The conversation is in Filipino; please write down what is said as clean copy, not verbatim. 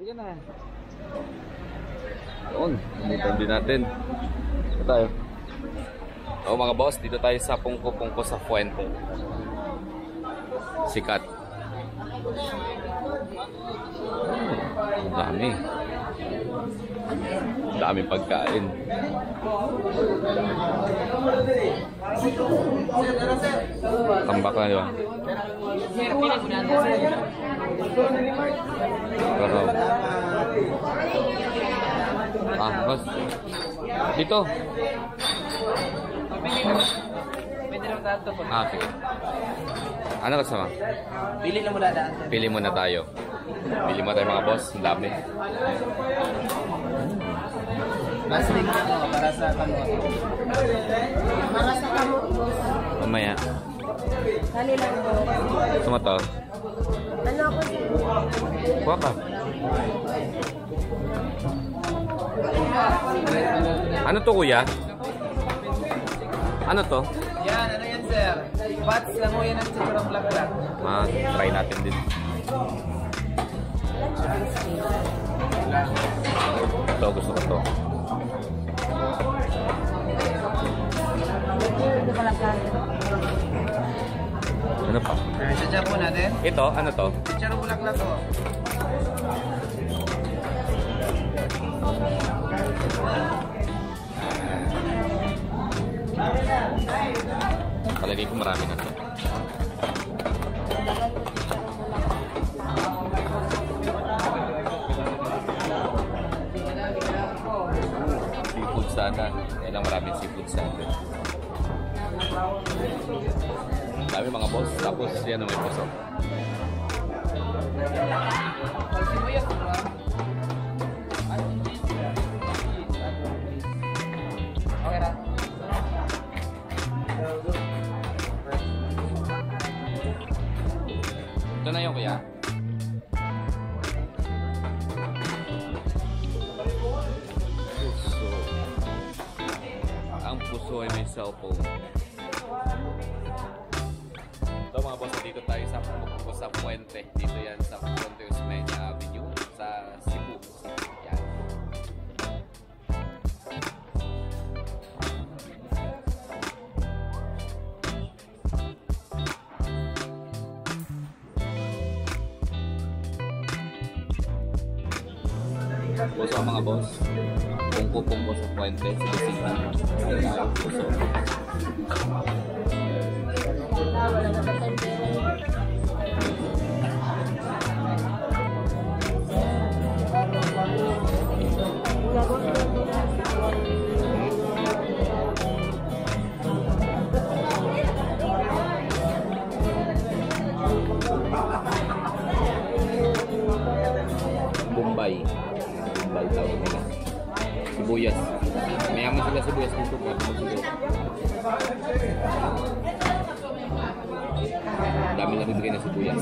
Sige na. Doon, pumunta din natin. Ito tayo. O mga boss, dito tayo sa Pungko-Pungko sa Fuente. Sikat. Ang dami. Ang dami pagkain. Tambak na, di ba? Pero, boss. Dito. Pwede lang tayo po. Sige. Ano kasama? Pili na mula daan. Pili muna tayo. Pili mo tayo mga boss. Ang dami. Masling ako para sa kamot. Para sa kamot, boss. Mamaya. Dali lang, boss. Gusto mo to? Ano ako sa... Kuha ka. Ano to kuya? Ano to? Yan, ano yan sir? Bats lang mo yan ang sigurong black-black. Try natin din. Ito, gusto ko to. Ano pa? Sadya po natin. Ito, ano to? Sigurong black-black po. Palagay ko marami na to. Seafood sana. Yan ang maraming seafood sana. Dami mga boss. Tapos yan ang may puso. Okay na. Ito na yung kuya. Puso. Ang puso ay may cellphone. Ito mga boss, dito tayo sa Pungko sa Fuente. Dito yan sa Fuente Osmeña Avenue sa Cebu. Yan. Puso ang mga boss. Pungko-Pungko sa Fuente. Sa City. Ayan, puso. Bombay. Bombay tawag nila. Sibuyas. Mayaman sila sibuyas dito. Dami na bibigay na sibuyas.